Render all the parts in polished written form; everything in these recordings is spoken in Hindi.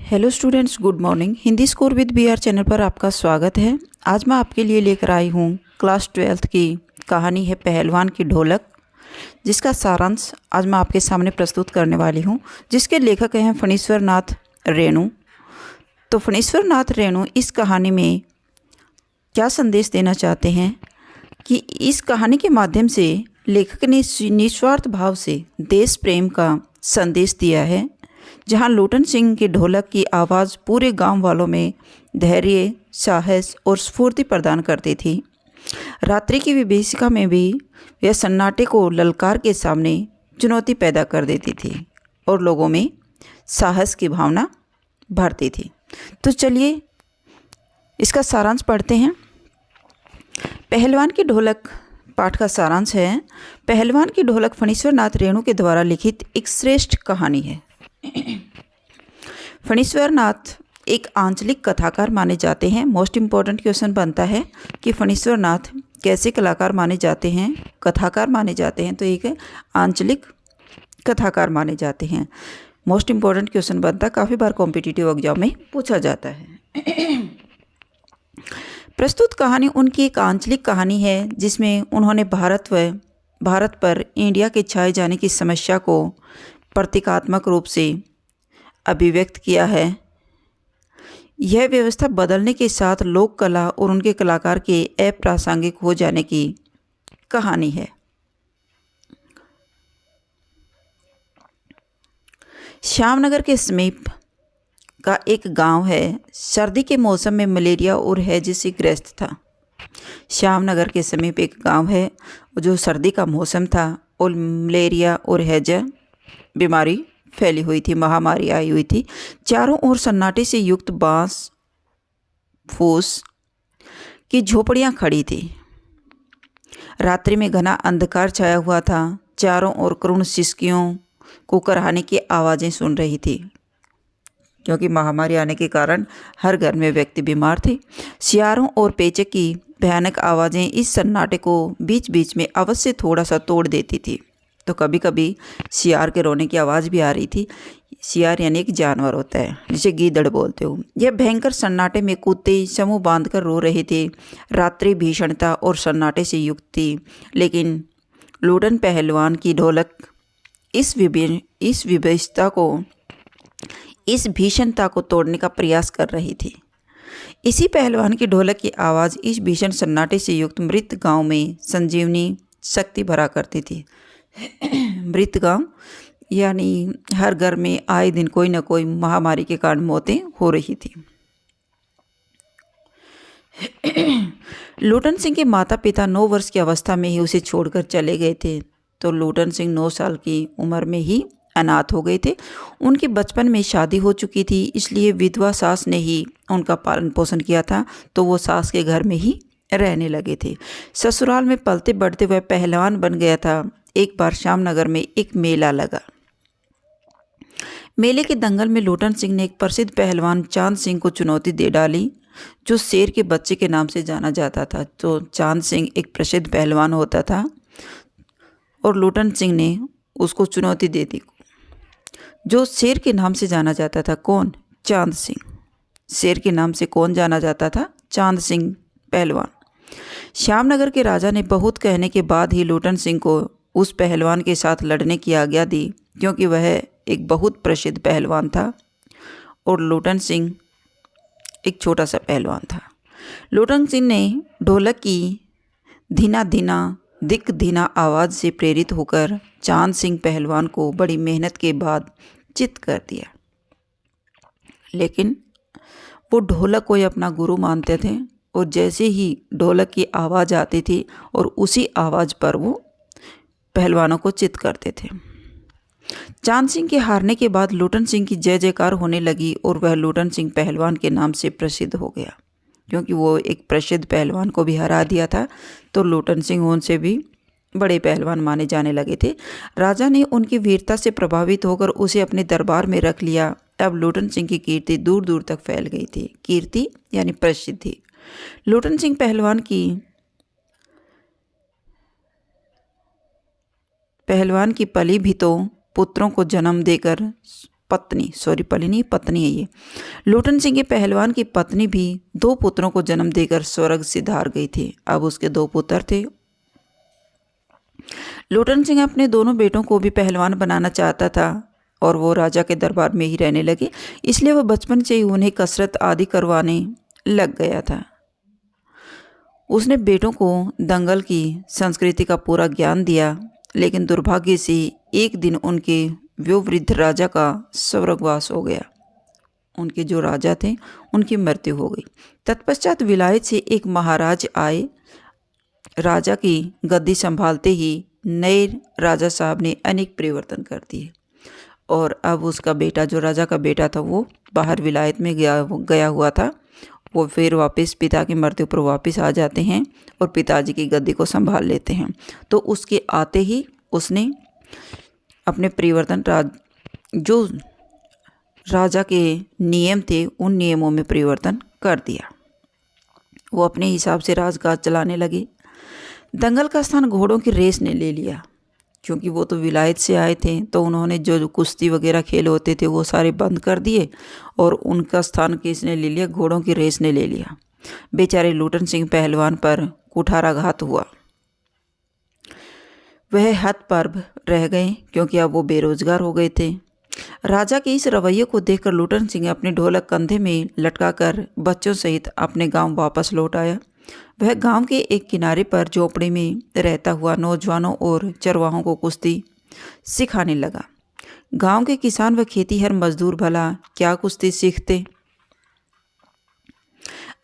Hello students, good morning. Hindi score with BR channel पर आपका स्वागत है। आज मैं आपके लिए लेकर आई हूँ क्लास 12th की कहानी है पहलवान की ढोलक, जिसका सारांश आज मैं आपके सामने प्रस्तुत करने वाली हूँ, जिसके लेखक हैं फणीश्वर नाथ रेणु। तो फणीश्वर नाथ रेणु इस कहानी में क्या संदेश देना चाहते हैं कि इस कहानी के माध्यम से लेखक ने निस्वार्थ भाव से देश प्रेम का संदेश दिया है, जहां लोटन सिंह की ढोलक की आवाज़ पूरे गांव वालों में धैर्य, साहस और स्फूर्ति प्रदान करती थी। रात्रि की विभीषिका में भी यह सन्नाटे को ललकार के सामने चुनौती पैदा कर देती थी और लोगों में साहस की भावना भरती थी। तो चलिए इसका सारांश पढ़ते हैं। पहलवान की ढोलक पाठ का सारांश है। पहलवान की ढोलक फणीश्वर नाथ रेणु के द्वारा लिखित एक श्रेष्ठ कहानी है। फणीश्वर नाथ एक आंचलिक कथाकार माने जाते हैं। मोस्ट इम्पॉर्टेंट क्वेश्चन बनता है कि फणीश्वर नाथ कैसे कलाकार माने जाते हैं, कथाकार माने जाते हैं। तो एक आंचलिक कथाकार माने जाते हैं। मोस्ट इम्पॉर्टेंट क्वेश्चन बनता है, काफ़ी बार कॉम्पिटिटिव एग्जाम में पूछा जाता है। प्रस्तुत कहानी उनकी एक आंचलिक कहानी है, जिसमें उन्होंने भारत पर इंडिया के छाए जाने की समस्या को प्रतीकात्मक रूप से अभिव्यक्त किया है। यह व्यवस्था बदलने के साथ लोक कला और उनके कलाकार के अप्रासंगिक हो जाने की कहानी है। श्यामनगर के समीप का एक गांव है। सर्दी के मौसम में मलेरिया और हैजे से ग्रस्त था। श्यामनगर के समीप एक गांव है जो सर्दी का मौसम था और मलेरिया और हैजा बीमारी फैली हुई थी, महामारी आई हुई थी। चारों ओर सन्नाटे से युक्त बांस फूस की झोपड़ियां खड़ी थी। रात्रि में घना अंधकार छाया हुआ था। चारों ओर करुण सिसकियों को कराहने की आवाज़ें सुन रही थी, क्योंकि महामारी आने के कारण हर घर में व्यक्ति बीमार थे। सियारों और पेचक की भयानक आवाज़ें इस सन्नाटे को बीच बीच में अवश्य थोड़ा सा तोड़ देती थी। तो कभी कभी सियार के रोने की आवाज़ भी आ रही थी। सियार यानी एक जानवर होता है, जिसे गीदड़ बोलते हो। यह भयंकर सन्नाटे में कुत्ते समूह बांधकर रो रहे थे। रात्रि भीषणता और सन्नाटे से युक्त थी, लेकिन लोटन पहलवान की ढोलक इस भीषणता को तोड़ने का प्रयास कर रही थी। इसी पहलवान की ढोलक की आवाज़ इस भीषण सन्नाटे से युक्त मृत गांव में संजीवनी शक्ति भरा करती थी। मृत गांव यानी हर घर में आए दिन कोई न कोई महामारी के कारण मौतें हो रही थी। लोटन सिंह के माता पिता 9 वर्ष की अवस्था में ही उसे छोड़कर चले गए थे। तो लोटन सिंह 9 साल की उम्र में ही अनाथ हो गए थे। उनके बचपन में शादी हो चुकी थी, इसलिए विधवा सास ने ही उनका पालन पोषण किया था। तो वो सास के घर में ही रहने लगे थे। ससुराल में पलते बढ़ते हुए पहलवान बन गया था। एक बार श्यामनगर में एक मेला लगा। मेले के दंगल में लोटन सिंह ने एक प्रसिद्ध पहलवान चांद सिंह को चुनौती दे डाली, जो शेर के बच्चे के नाम से जाना जाता था। तो चांद सिंह एक प्रसिद्ध पहलवान होता था और लोटन सिंह ने उसको चुनौती दे दी, जो शेर के नाम से जाना जाता था। कौन? चांद सिंह। शेर के नाम से कौन जाना जाता था? चांद सिंह पहलवान। श्यामनगर के राजा ने बहुत कहने के बाद ही लोटन सिंह को उस पहलवान के साथ लड़ने की आज्ञा दी, क्योंकि वह एक बहुत प्रसिद्ध पहलवान था और लोटन सिंह एक छोटा सा पहलवान था। लोटन सिंह ने ढोलक की धीना धीना दिक धीना आवाज़ से प्रेरित होकर चांद सिंह पहलवान को बड़ी मेहनत के बाद चित कर दिया। लेकिन वो ढोलक को ही अपना गुरु मानते थे और जैसे ही ढोलक की आवाज़ आती थी और उसी आवाज़ पर वो पहलवानों को चित करते थे। चांद सिंह के हारने के बाद लोटन सिंह की जय जयकार होने लगी और वह लोटन सिंह पहलवान के नाम से प्रसिद्ध हो गया, क्योंकि वो एक प्रसिद्ध पहलवान को भी हरा दिया था। तो लोटन सिंह उनसे भी बड़े पहलवान माने जाने लगे थे। राजा ने उनकी वीरता से प्रभावित होकर उसे अपने दरबार में रख लिया। अब लोटन सिंह की कीर्ति दूर दूर तक फैल गई थी। कीर्ति यानी प्रसिद्धि। लोटन सिंह पहलवान की पली भी तो पुत्रों को जन्म देकर पत्नी, सॉरी पली नहीं, पत्नी है ये। लोटन सिंह के पहलवान की पत्नी भी 2 पुत्रों को जन्म देकर स्वर्ग सिधार गई थी। अब उसके 2 पुत्र थे। लोटन सिंह अपने दोनों बेटों को भी पहलवान बनाना चाहता था और वो राजा के दरबार में ही रहने लगे, इसलिए वह बचपन से ही उन्हें कसरत आदि करवाने लग गया था। उसने बेटों को दंगल की संस्कृति का पूरा ज्ञान दिया, लेकिन दुर्भाग्य से एक दिन उनके वयोवृद्ध राजा का स्वर्गवास हो गया। उनके जो राजा थे उनकी मृत्यु हो गई। तत्पश्चात विलायत से एक महाराज आए। राजा की गद्दी संभालते ही नए राजा साहब ने अनेक परिवर्तन कर दिए और अब उसका बेटा, जो राजा का बेटा था, वो बाहर विलायत में गया हुआ था। वो फिर वापस पिता की मृत्यु पर वापस आ जाते हैं और पिताजी की गद्दी को संभाल लेते हैं। तो उसके आते ही उसने अपने परिवर्तन जो राजा के नियम थे उन नियमों में परिवर्तन कर दिया। वो अपने हिसाब से राजकाज चलाने लगे। दंगल का स्थान घोड़ों की रेस ने ले लिया, क्योंकि वो तो विलायत से आए थे, तो उन्होंने जो कुश्ती वगैरह खेल होते थे वो सारे बंद कर दिए और उनका स्थान किसने ले लिया? घोड़ों की रेस ने ले लिया। बेचारे लोटन सिंह पहलवान पर कुठाराघात हुआ। वह हतप्रभ रह गए, क्योंकि अब वो बेरोजगार हो गए थे। राजा के इस रवैये को देखकर लोटन सिंह अपने ढोलक कंधे में लटकाकर बच्चों सहित अपने गांव वापस लौट आया। वह गांव के एक किनारे पर झोपड़ी में रहता हुआ नौजवानों और चरवाहों को कुश्ती सिखाने लगा। गांव के किसान व खेतीहर मजदूर भला क्या कुश्ती सीखते।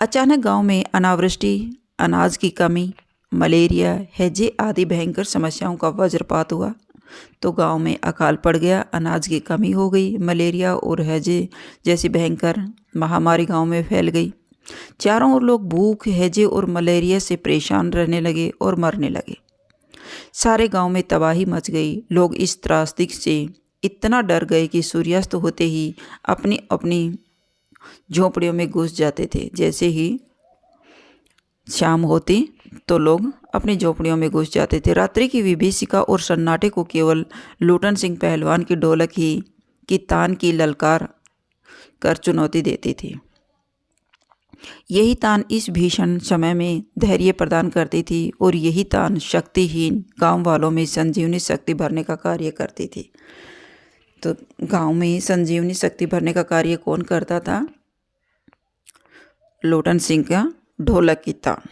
अचानक गांव में अनावृष्टि, अनाज की कमी, मलेरिया, हैजे आदि भयंकर समस्याओं का वज्रपात हुआ। तो गांव में अकाल पड़ गया, अनाज की कमी हो गई, मलेरिया और हैजे जैसी भयंकर महामारी गांव में फैल गई। चारों ओर लोग भूख, हैजे और मलेरिया से परेशान रहने लगे और मरने लगे। सारे गांव में तबाही मच गई। लोग इस त्रासदी से इतना डर गए कि सूर्यास्त होते ही अपनी अपनी झोपड़ियों में घुस जाते थे। जैसे ही शाम होती तो लोग अपनी झोपड़ियों में घुस जाते थे। रात्रि की विभीषिका और सन्नाटे को केवल लोटन सिंह पहलवान की ढोलक ही की तान की ललकार कर चुनौती देती थी। यही तान इस भीषण समय में धैर्य प्रदान करती थी और यही तान शक्तिहीन गांव वालों में संजीवनी शक्ति भरने का कार्य करती थी। तो गांव में संजीवनी शक्ति भरने का कार्य कौन करता था? लोटन सिंह का ढोलक की तान,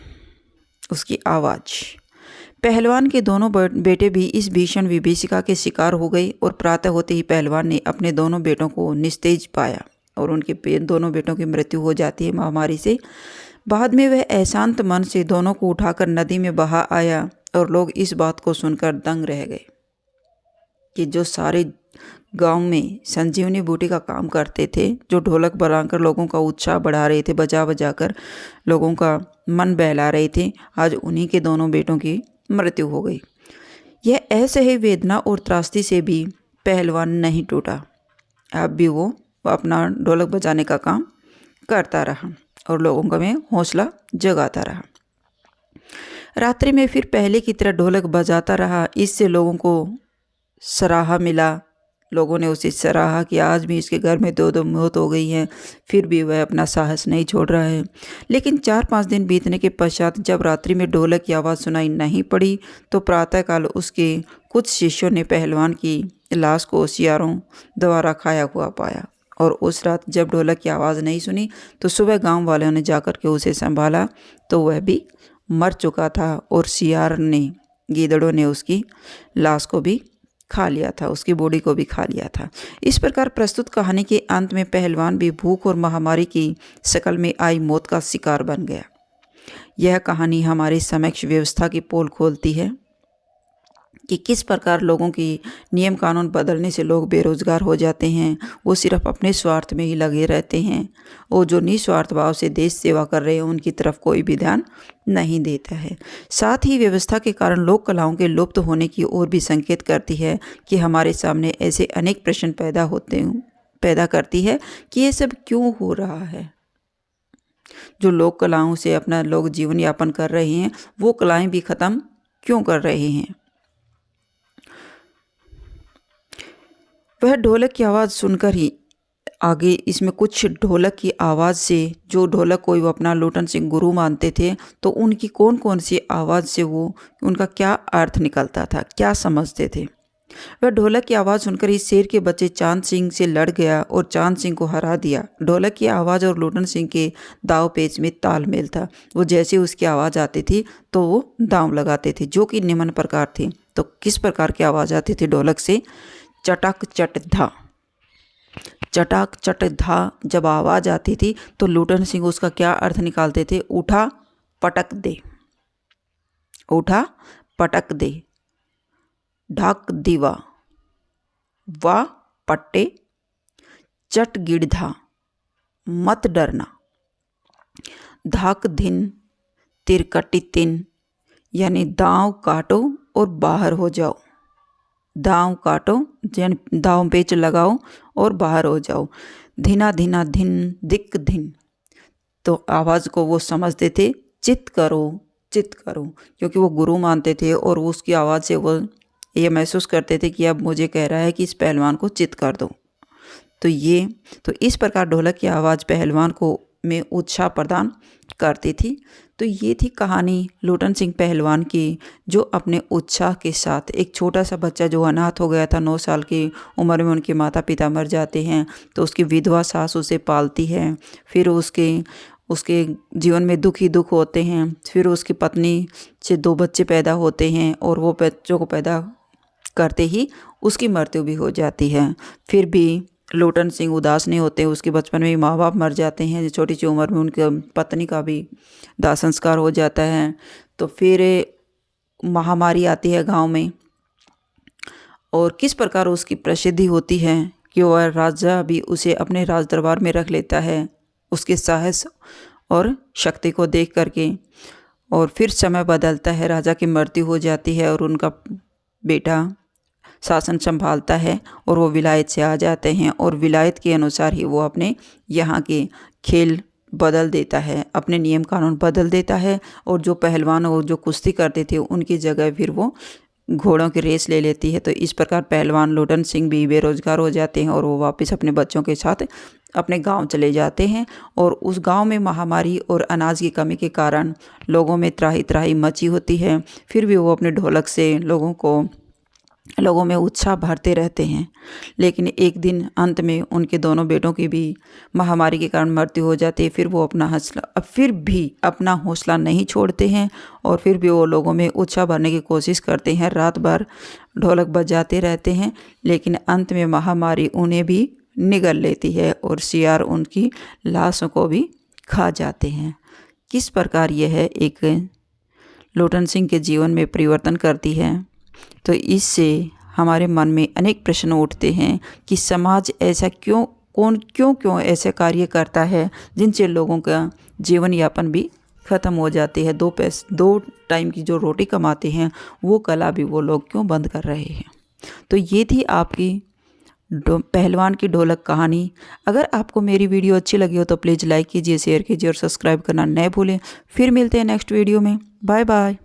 उसकी आवाज़। पहलवान के दोनों बेटे भी इस भीषण विभीषिका के शिकार हो गए और प्रातः होते ही पहलवान ने अपने दोनों बेटों को निस्तेज पाया और उनके दोनों बेटों की मृत्यु हो जाती है महामारी से। बाद में वह अशांत मन से दोनों को उठाकर नदी में बहा आया और लोग इस बात को सुनकर दंग रह गए कि जो सारे गांव में संजीवनी बूटी का काम करते थे, जो ढोलक बनाकर लोगों का उत्साह बढ़ा रहे थे, बजा बजा कर लोगों का मन बहला रहे थे, आज उन्हीं के दोनों बेटों की मृत्यु हो गई। यह असह्य वेदना और त्रासदी से भी पहलवान नहीं टूटा। अब भी वो अपना ढोलक बजाने का काम करता रहा और लोगों का में हौसला जगाता रहा। रात्रि में फिर पहले की तरह ढोलक बजाता रहा। इससे लोगों को सराहा मिला। लोगों ने उसे सराहा कि आज भी इसके घर में 2 मौत हो गई हैं, फिर भी वह अपना साहस नहीं छोड़ रहा है। लेकिन 4-5 दिन बीतने के पश्चात जब रात्रि में ढोलक की आवाज़ सुनाई नहीं पड़ी तो प्रातःकाल उसके कुछ शिष्यों ने पहलवान की लाश को सियारों द्वारा खाया हुआ पाया और उस रात जब ढोलक की आवाज़ नहीं सुनी तो सुबह गांव वालों ने जाकर के उसे संभाला तो वह भी मर चुका था और सियार ने, गीदड़ों ने उसकी लाश को भी खा लिया था, उसकी बॉडी को भी खा लिया था। इस प्रकार प्रस्तुत कहानी के अंत में पहलवान भी भूख और महामारी की शक्ल में आई मौत का शिकार बन गया। यह कहानी हमारे समक्ष व्यवस्था की पोल खोलती है कि किस प्रकार लोगों की नियम कानून बदलने से लोग बेरोजगार हो जाते हैं। वो सिर्फ अपने स्वार्थ में ही लगे रहते हैं और जो निस्वार्थ भाव से देश सेवा कर रहे हैं उनकी तरफ कोई भी ध्यान नहीं देता है। साथ ही व्यवस्था के कारण लोक कलाओं के लुप्त होने की ओर भी संकेत करती है कि हमारे सामने ऐसे अनेक प्रश्न पैदा करती है कि ये सब क्यों हो रहा है। जो लोक कलाओं से अपना लोग जीवन यापन कर रहे हैं वो कलाएं भी ख़त्म क्यों कर रहे हैं। वह ढोलक की आवाज़ सुनकर ही आगे इसमें कुछ ढोलक की आवाज़ से, जो ढोलक को वो अपना लोटन सिंह गुरु मानते थे, तो उनकी कौन कौन सी आवाज़ से वो उनका क्या अर्थ निकलता था, क्या समझते थे। वह ढोलक की आवाज़ सुनकर ही शेर के बच्चे चांद सिंह से लड़ गया और चांद सिंह को हरा दिया। ढोलक की आवाज़ और लोटन सिंह के दाव पेच में तालमेल था। वो जैसे उसकी आवाज़ आती थी तो वो दांव लगाते थे, जो कि निम्न प्रकार थे। तो किस प्रकार की आवाज़ आती थी ढोलक से? चटक चट धा। चटाक चट धा जब आवाज़ आती थी तो लोटन सिंह उसका क्या अर्थ निकालते थे? उठा पटक दे, उठा पटक दे। ढाक दीवा, वा पट्टे, चट गिड़धा, मत डरना। धाक धिन तिरकटी तिन, यानी दांव काटो और बाहर हो जाओ। दांव काटो यानी दांव पेच लगाओ और बाहर हो जाओ। धिना धिना धिन दिक धिन, तो आवाज़ को वो समझते थे चित करो चित करो, क्योंकि वो गुरु मानते थे और उसकी आवाज़ से वो ये महसूस करते थे कि अब मुझे कह रहा है कि इस पहलवान को चित कर दो। तो इस प्रकार ढोलक की आवाज़ पहलवान को में उत्साह प्रदान करती थी। तो ये थी कहानी लोटन सिंह पहलवान की, जो अपने उत्साह के साथ, एक छोटा सा बच्चा जो अनाथ हो गया था, 9 साल की उम्र में उनके माता पिता मर जाते हैं, तो उसकी विधवा सास उसे पालती है। फिर उसके जीवन में दुख ही दुख होते हैं। फिर उसकी पत्नी से 2 बच्चे पैदा होते हैं और वो बच्चों को पैदा करते ही उसकी मृत्यु भी हो जाती है। फिर भी लोटन सिंह उदास नहीं होते। उसके बचपन में ही माँ बाप मर जाते हैं, छोटी सी उम्र में उनके पत्नी का भी दाह संस्कार हो जाता है। तो फिर महामारी आती है गांव में, और किस प्रकार उसकी प्रसिद्धि होती है कि वह राजा भी उसे अपने राज दरबार में रख लेता है, उसके साहस और शक्ति को देख करके। और फिर समय बदलता है, राजा की मृत्यु हो जाती है और उनका बेटा शासन संभालता है और वो विलायत से आ जाते हैं, और विलायत के अनुसार ही वो अपने यहाँ के खेल बदल देता है, अपने नियम कानून बदल देता है। और जो पहलवान और जो कुश्ती करते थे उनकी जगह फिर वो घोड़ों की रेस ले लेती है। तो इस प्रकार पहलवान लोटन सिंह भी बेरोजगार हो जाते हैं और वो वापस अपने बच्चों के साथ अपने गांव चले जाते हैं। और उस गांव में महामारी और अनाज की कमी के कारण लोगों में त्राही त्राही मची होती है। फिर भी वो अपने ढोलक से लोगों में उत्साह भरते रहते हैं। लेकिन एक दिन अंत में उनके दोनों बेटों की भी महामारी के कारण मृत्यु हो जाती है। फिर वो फिर भी अपना हौसला नहीं छोड़ते हैं और फिर भी वो लोगों में उत्साह भरने की कोशिश करते हैं। रात भर ढोलक बजाते रहते हैं, लेकिन अंत में महामारी उन्हें भी निगल लेती है और सियार उनकी लाशों को भी खा जाते हैं। किस प्रकार यह एक लोटन सिंह के जीवन में परिवर्तन करती है। तो इससे हमारे मन में अनेक प्रश्न उठते हैं कि समाज ऐसा क्यों ऐसे कार्य करता है जिनसे लोगों का जीवन यापन भी ख़त्म हो जाती है। 2 टाइम की जो रोटी कमाते हैं वो कला भी वो लोग क्यों बंद कर रहे हैं। तो ये थी आपकी पहलवान की ढोलक कहानी। अगर आपको मेरी वीडियो अच्छी लगी हो तो प्लीज़ लाइक कीजिए, शेयर कीजिए और सब्सक्राइब करना न भूलें। फिर मिलते हैं नेक्स्ट वीडियो में। Bye bye.